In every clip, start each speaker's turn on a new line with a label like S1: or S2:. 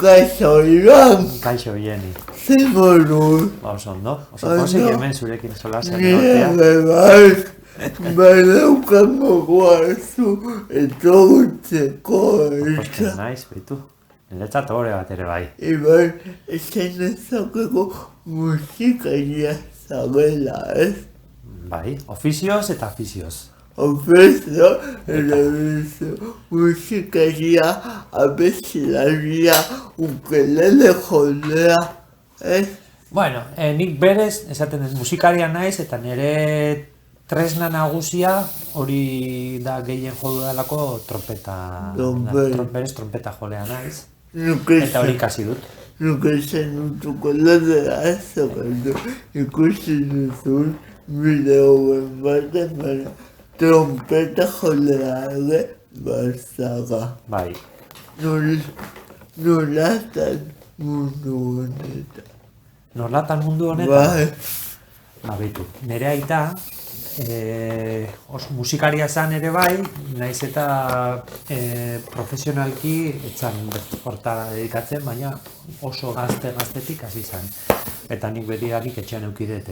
S1: Kaixo, Iban.
S2: Kaixo, Ieni.
S1: Zer moduz?
S2: Oso ondo. Oso pozik hemen zurekin solasean
S1: Nire
S2: egotea.
S1: badaukan mogoa zu etortzeko
S2: Pozten naiz, beitu. Niretzat ohore bat ere bai.
S1: Iban, esan ezakeko musikaria zabela, ez?
S2: Bai, ofizioz eta afizioz.
S1: Ofezio, musikaria, abeslaria, ukelele jolea, ez?
S2: Bueno, nik berez, esaten ez musikaria naiz, eta nire tresna nagusia hori da gehien jodu dalako trompeta. Berez trompeta jolea naiz. Eta hori ikasi dut.
S1: Nuke zen dutuko ladera ez zabaldu, ikusi duzun bideoen baten baina trompeta jolea ere bazaga.
S2: Bai.
S1: Nolatan mundu honetan.
S2: Norlatan mundu honetan?
S1: Bai.
S2: Beitu, nire aita, musikaria zan ere bai, naiz eta profesionalki etzan hortara dedikatzen, baina oso gaztetik hasi zan. Eta nik betidanik etxean eukidet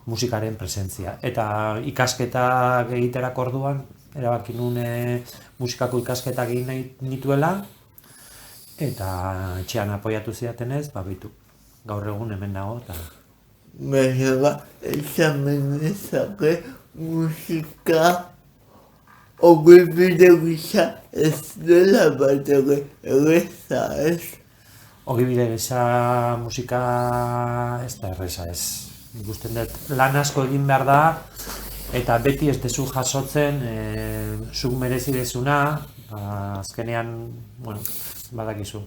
S2: musikaren presentzia. Eta ikasketak egiterako orduan, erabaki nun musikako ikasketak egin nahi nituela, eta etxean apoiatu zidatenez, beitu, gaur egun hemen nago, eta
S1: Baina esamen ezake musika ogibide gisa ez dela bat ere erreza, ez?
S2: Ogibide gisa musika ez da erreza ez. Ikusten dut lan asko egin behar da, eta beti ez dezu jasotzen zuk merezi dezuna, azkenean, bueno, badakizu,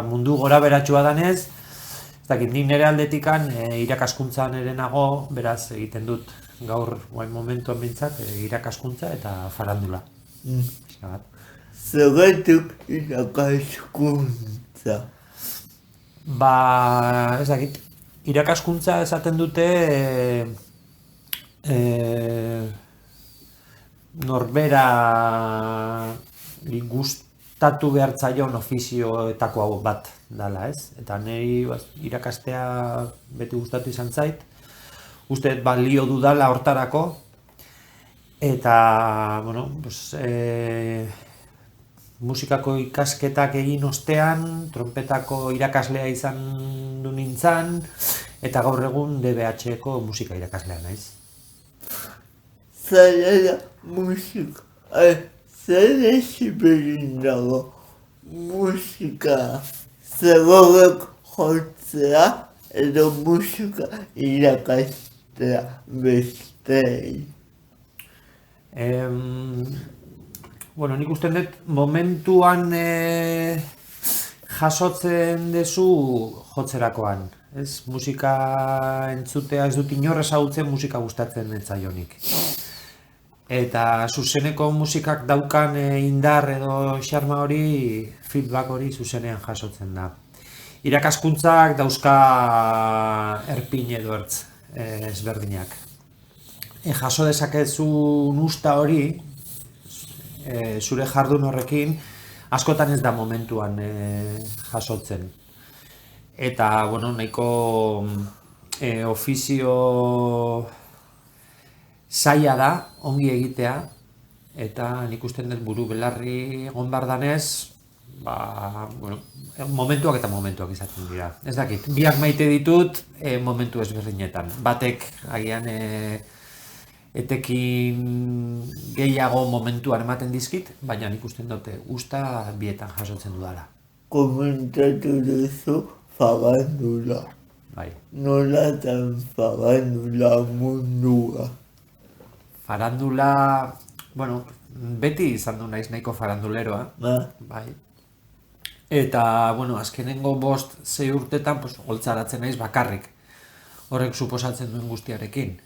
S2: mundu gora beratxua danez, nik nire aldetikan irakaskuntzan ere nago, beraz egiten dut gaur guain momentuan bintzat irakaskuntza eta farandula.
S1: Zergatik irakaskuntza?
S2: Ez dakit, irakaskuntza esaten dute norbera gustatu behartzaion ofizioetako hau bat dala, ez? Eta niri irakastea beti gustatu izan zait. Uste balio dudala hortarako. Eta, bueno, musikako ikasketak egin ostean, trompetako irakaslea izan du nintzan, eta gaur egun DBH-eko musika irakaslea naiz.
S1: Zaila musika, zer esiberin dago musika zerorek jotzea edo musika irakastea bestei.
S2: Nik uste dut momentuan jasotzen dezu jotzerakoan. Musika entzutea ez dut inor ezagutzen musika gustatzen etzaionik. Eta zuzeneko musikak daukan indar edo xarma hori, feedback hori zuzenean jasotzen da. Irakaskuntzak dauzka erpin edo ertz ezberdinak. Jaso dezakezun usta hori, zure jardun horrekin, askotan ez da momentuan jasotzen. Eta, nahiko ofizio zaila da, ongi egitea, eta nik usten dut buru belarri egon behar danez, momentuak eta momentuak izaten dira. Ez dakit, biak maite ditut momentu ezberdinetan. Batek agian etekin gehiago momentuan ematen dizkit, baina nik usten dute usta bietan jasotzen dudala.
S1: Komentatu duzu farandula.
S2: Bai.
S1: Nolatan farandula mundua?
S2: Farandula, beti izan du naiz nahiko faranduleroa. Bai. Eta, azkenengo 5-6 urtetan holtzaratzen naiz bakarrik. Horrek suposatzen duen guztiarekin.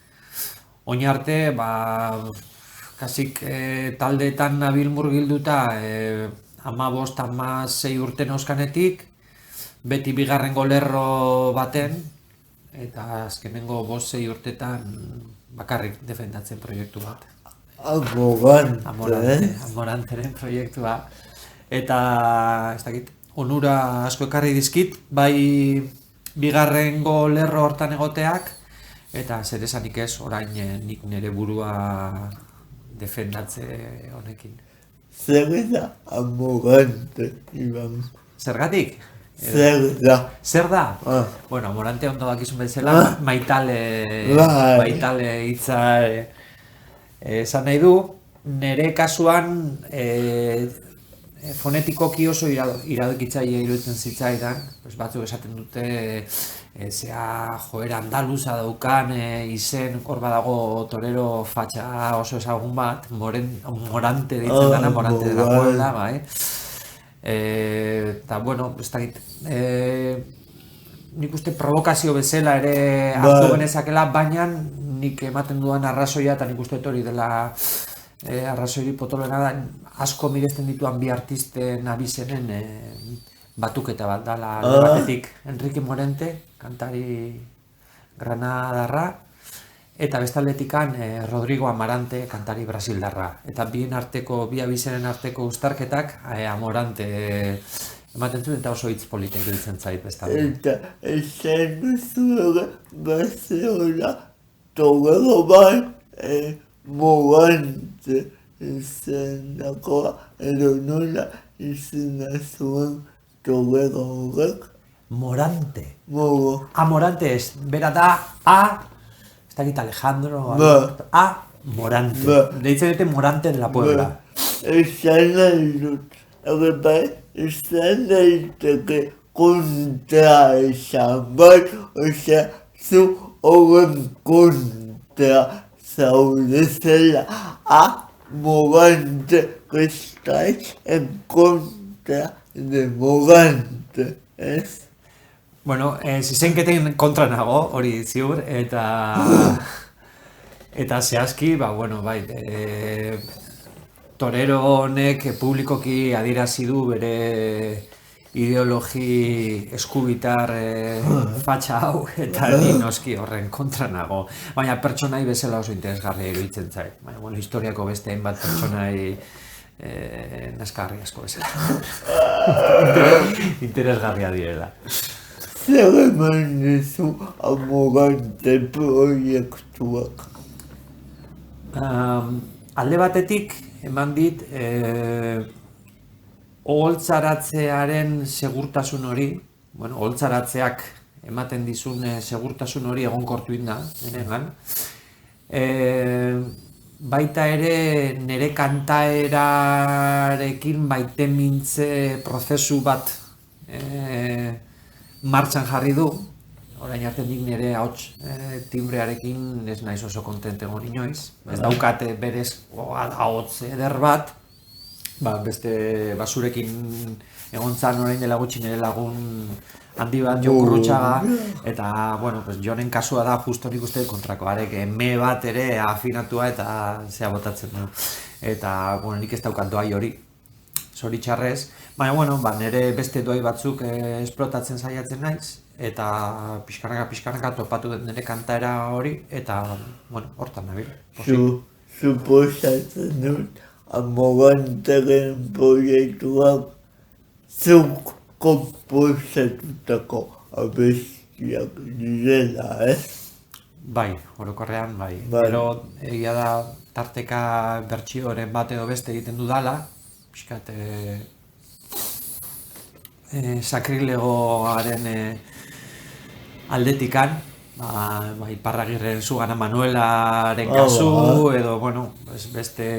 S2: Oin arte, kasik taldeetan nabil murgilduta 15-16 urte noskanetik, beti bigarrengo lerro baten, eta azkenengo 5-6 urtetan bakarrik defendatzen proiektu bat.
S1: Amorante.
S2: Amoranteren proiektua. Eta, ez dakit, onura asko ekarri dizkit, bai bigarrengo lerro hortan egoteak, eta zer esanik ez, orain nik nire burua defendatze honekin.
S1: Zer da Amorante, Iban?
S2: Zergatik?
S1: Zer da?
S2: Zer da?
S1: Ah.
S2: Bueno, Amorante ondo dakizun bezala, maitale hitza esan nahi du. Nire kasuan fonetikoki oso iradokitzaile iruditzen zitzaidan, batzuk esaten dute zea joera andaluza daukan izen, hor badago torero fatxa oso ezagun bat, Morante deitzen dana, Morante de la Puebla, bai. Eta, bueno, ez dakit, nik uste provokazio bezala ere hartu genezakela, baina nik ematen dudan arrazoia, eta nik uste hori dela arrazoiri potolena da, asko miresten dituan bi artisten abizenen batuketa bat dala batetik Enrique Morente, kantari granadarra, eta bestaletikan Rodrigo Amarante, kantari brasildarra. Eta bi abizenen arteko uztarketak Amorante ematen zuen, eta oso hitz polita iruditzen zait bestalde.
S1: Eta esan zuela Barcelona Toledo bat Morante izenakoa, edo nola izena zuen Toledo horrek.
S2: Morante.
S1: Mogo.
S2: Morante ez, bera da ez dakit Alejandro, Morante. Deitzen dute Morante de la Puebla.
S1: Esan nahi dut, esan daiteke kontra esan bat, osea, zu horren kontra zaudezela, Morante que estáis en contra de Morante, ez?
S2: Bueno, zizenketen kontra nago, hori ziur, eta zehazki, bueno, bai, torero honek publikoki adierazi du bere ideologi eskubitar fatxa hau, eta ni noski horren kontra nago. Baina pertsonai bezala oso interesgarria iruditzen zait. Baina, bueno, historiako beste hainbat pertsonai naskarri asko bezala. Interesgarria direla.
S1: Zer eman dizu Amorante proiektuak?
S2: Alde batetik eman dit oholtzaratzearen segurtasun hori, oholtzaratzeak ematen dizun segurtasun hori egonkortu da, niregan. Baita ere nire kantaerarekin baiten mintze prozesu bat martxan jarri du. Orain arte nik nire ahots timbrearekin ez naiz oso kontente egon inoiz. Ez daukate berez ahots eder bat, beste basurekin egon zan orain dela gutxi nire lagun handi bat Jokurrutxaga, eta, Jonen kasua da justo nik uste kontrakoarek, me bat ere afinatua eta zea botatzen du. Eta, nik ez daukat doai hori, zoritxarrez, baina, nire beste doai batzuk esplotatzen saiatzen naiz, eta pixkanaka topatu dut nire kantaera hori, eta, hortan nabil.
S1: Suposatzen dut, Amoranteren proiektuak zuk konposatutako abestiak direla, ez?
S2: Bai, orokorrean bai. Gero egia da tarteka bertsioren bat edo beste egiten dudala, pixkat sakrilegoaren aldetikan, Iparragirren Zugana Manuelaren kasu, edo, beste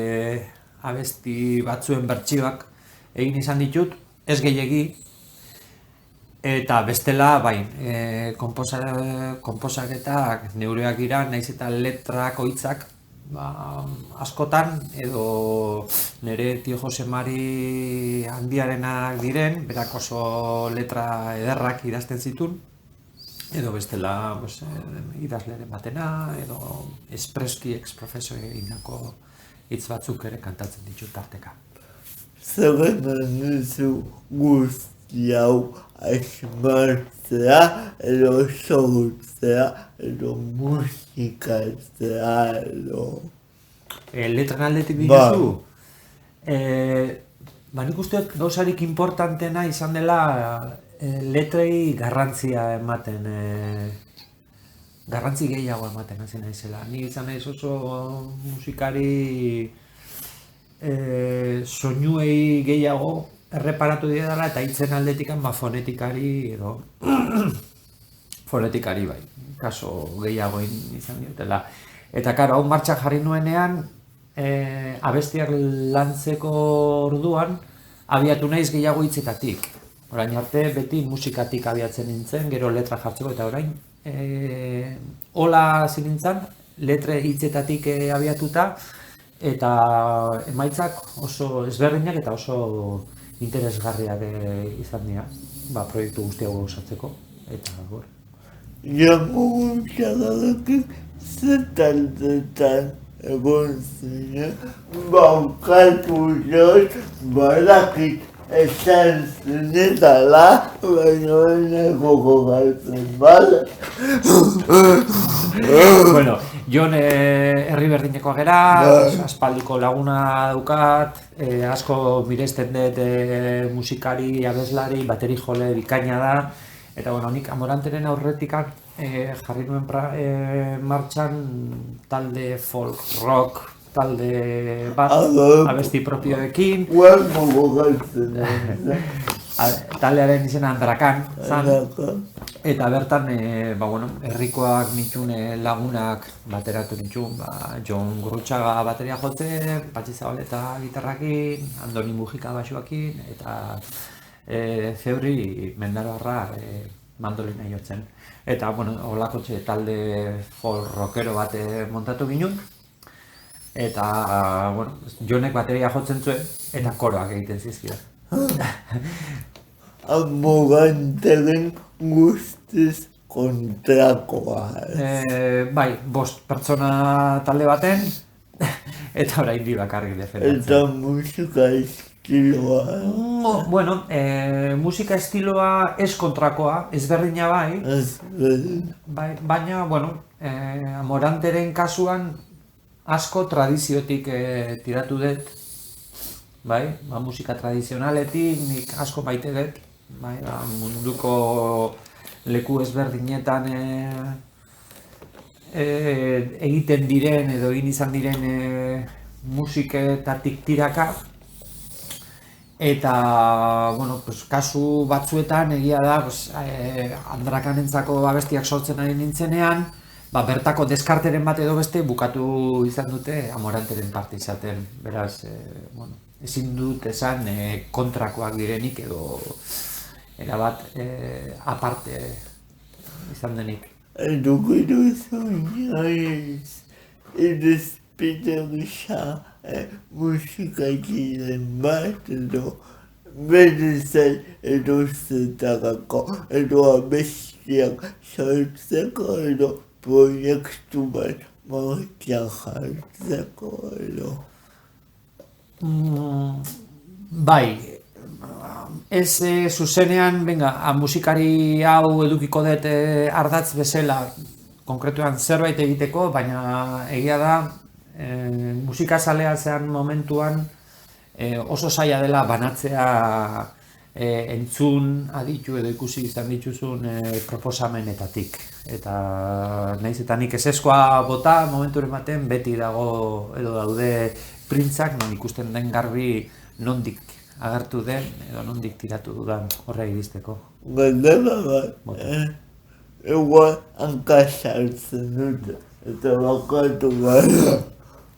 S2: abesti batzuen bertsioak egin izan ditut, ez gehiegi, eta bestela, konposaketak neureak dira, naiz eta letrak oitzak, askotan, edo nire Tio Jose Mari handiarenak diren, berak oso letra ederrak idazten zitun, edo bestela idazleren batena, edo espreski ex-profesor egindako hitz batzuk ere kantatzen ditut tarteka.
S1: Zer eman duzu guzti hau asmatzea, edo sortzea, edo musikatzea, edo...
S2: Letran aldetik dituzu? nik uste dut gauzarik importantena izan dela letrei garrantzia ematen, garrantzi gehiago ematen hasi naizela. Ni izan naiz oso musikari soinuei gehiago erreparatu dira eta hitzen aldetikan fonetikari edo fonetikari bai, kaso gehiago izan diotela. Eta karo, hau martxan jarri nuenean, abestiak lantzeko orduan, abiatu naiz gehiago hitzetatik. Orain arte beti musikatik abiatzen nintzen, gero letra jartzeko eta orain hola hasi nintzen, letre hitzetatik abiatuta eta emaitzak oso ezberdinak eta oso interesgarriak izan dira, proiektu guzti hau osatzeko eta gora.
S1: Jango gutxagadak zetaldetan egon zinen, baukatu zot, badakit esan zenetala, baina eneko gogatzen bada.
S2: Bueno, Jon herri berdinekoa gera, aspaldiko laguna daukat, asko miresten dut musikari, abeslari, bateri jole bikaina da, eta bueno, nik Amoranteren aurretikan jarri nuen martxan talde folk, rock, talde bat, abesti propioekin.
S1: Guango gogatzen
S2: Taldearen izena Andrakan, eta bertan, herrikoak nituen lagunak bateratu nituen, Jon Gurrutxaga bateria jotzen, Patxi Zabaleta gitarrakin, Andoni Mujika baxuakin, eta Zeuri Mendaroarra mandolina jotzen. Eta, holako talde folk rockero bat montatu ginen, eta, Jonek bateria jotzen zuen, eta koroak egiten zizkida.
S1: Amoranteren guztiz kontrakoa.
S2: Bai, 5 pertsona talde baten, eta orain di bakarrik defendatzen.
S1: Eta musika estiloa.
S2: Bueno, musika estiloa ez kontrakoa, ezberdina bai. Baina, Amoranteren kasuan asko tradiziotik tiratu dut. Bai, musika tradizionaletik nik asko maite dut, munduko leku ezberdinetan egiten diren edo egin izan diren musiketatik tiraka. Eta, kasu batzuetan egia da, Andrakanentzako abestiak sortzen ari nintzenean, bertako deskarteren bat edo beste bukatu izan dute Amoranteren parte izaten, beraz, ezin dut esan kontrakoak direnik edo erabat aparte izan denik.
S1: Edukatu zoinaiz, edespite gisa musikakiren bat edo berezai edo zetarako edo abestiak sortzeko edo proiektu bat martxan jartzeko edo.
S2: Bai, ez zuzenean, musikari hau edukiko dut ardatz bezala konkretuan zerbait egiteko, baina egia da musikazalea zean momentuan oso zaila dela banatzea entzun aditu edo ikusi izan dituzun proposamenetatik. Eta nahiz eta nik ezezkoa bota momenturen baten beti dago edo daude printzak non ikusten den garbi nondik agertu den edo nondik tiratu dudan horre iristeko.
S1: Galdera bat, egual hankasartzen dute eta bakatu gara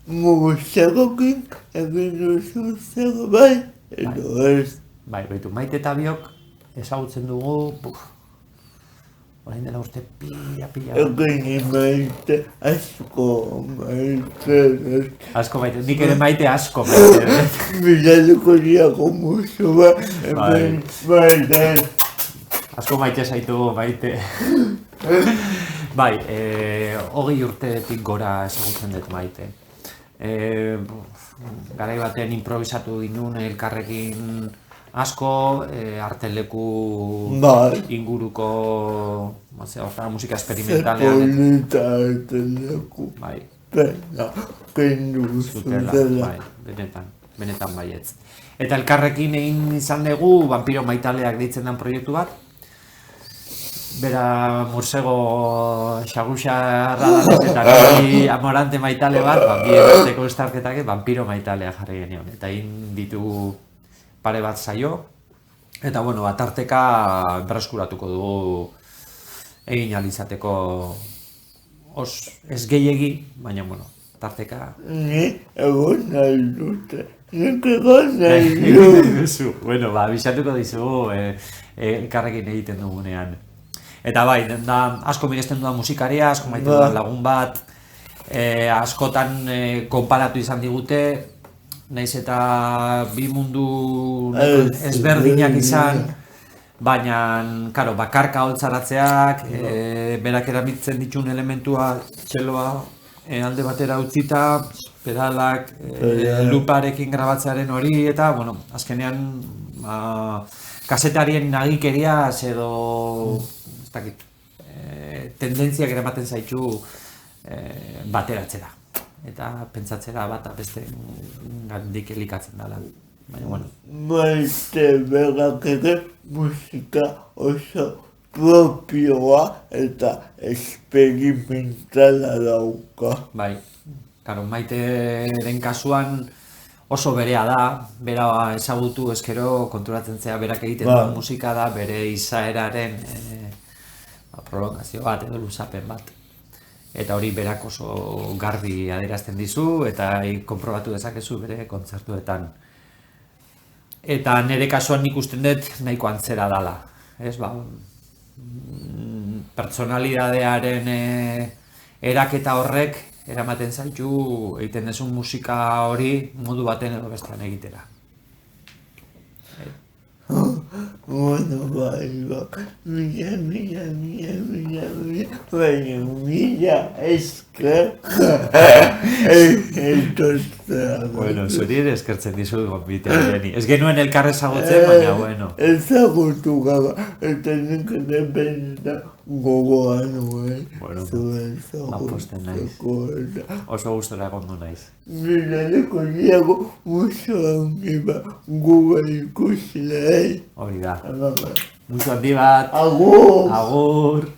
S1: mugusakokin egin duzu zerbait edo ez.
S2: Bai, baitu, Maite eta biok ezagutzen dugu, orain dela uste pila.
S1: Egin Maite asko Maite.
S2: Asko Maite, nik ere Maite asko Maite.
S1: Bilaluko diako musu bat, hemen Maite.
S2: Asko Maite zaitu Maite. Bai, 20 urtetik gora ezagutzen dut Maite. Garai baten improvisatu ginen elkarrekin asko, arteleku inguruko musika esperimentalean.
S1: Zepolita arteleku.
S2: Bai.
S1: Pena, kendu zutela.
S2: Bai, benetan. benetan baietz. Eta elkarrekin egin izan dugu Vampiro Maitaleak deitzen den proiektu bat. Bera Mursego Xagusarra danez eta niri Amorante Maitale bat, bien arteko estarketak Vampiro Maitalea jarri genion. Eta egin ditugu pare bat saio. Eta bueno, tarteka berreskuratuko dugu egin ahal izateko ez gehiegi, baina bueno, tarteka.
S1: Ni egon nahi dute. Nik egon nahi dute.
S2: Bueno, bisatuko dizugu elkarrekin egiten dugunean. Eta bai, da asko miresten dudan musikaria, asko maite dudan lagun bat, askotan konparatu izan digute, nahiz eta bi mundu ezberdinak izan, baina, karo, bakarka holtzaratzeak, berak erabiltzen dituen elementua, txeloa alde batera utzita, pedalak, luparekin grabatzearen hori, eta, bueno, azkenean, kasetarien nagikeriaz edo, ez dakit, tendentziak eramaten zaitu bateratzera. Eta pentsatzera bata beste gandik elikatzen dela. Baina, bueno.
S1: Maite berak ere musika oso propioa eta esperimentala dauka.
S2: Bai, karo, Maiteren kasuan oso berea da, bera ezagutu ezkero konturatzen zea berak egiten duen musika da, bere izaeraren prolongazio bat edo luzapen bat. Eta hori berak oso garbi adierazten dizu eta konprobatu dezakezu bere kontzertuetan. Eta nire kasuan nik usten dut nahiko antzera dala. Ez, pertsonalidadearen eraketa horrek eramaten zaitu egiten duzun musika hori modu baten edo bestean egitera.
S1: Bueno, mila esker.
S2: Bueno, zuri ere eskertzen dizut gonbitea, Jeni. Ez genuen elkar ezagutzen, baina, bueno.
S1: Ezagutu gaba, eta nik ere benetan gogoa nuen.
S2: Bueno, posten naiz. Oso gustora egongo naiz.
S1: Nireleko diago muso handi bat guga ikusi lehen.
S2: Hori da. Mucho handi bat.
S1: Agur!
S2: Agur!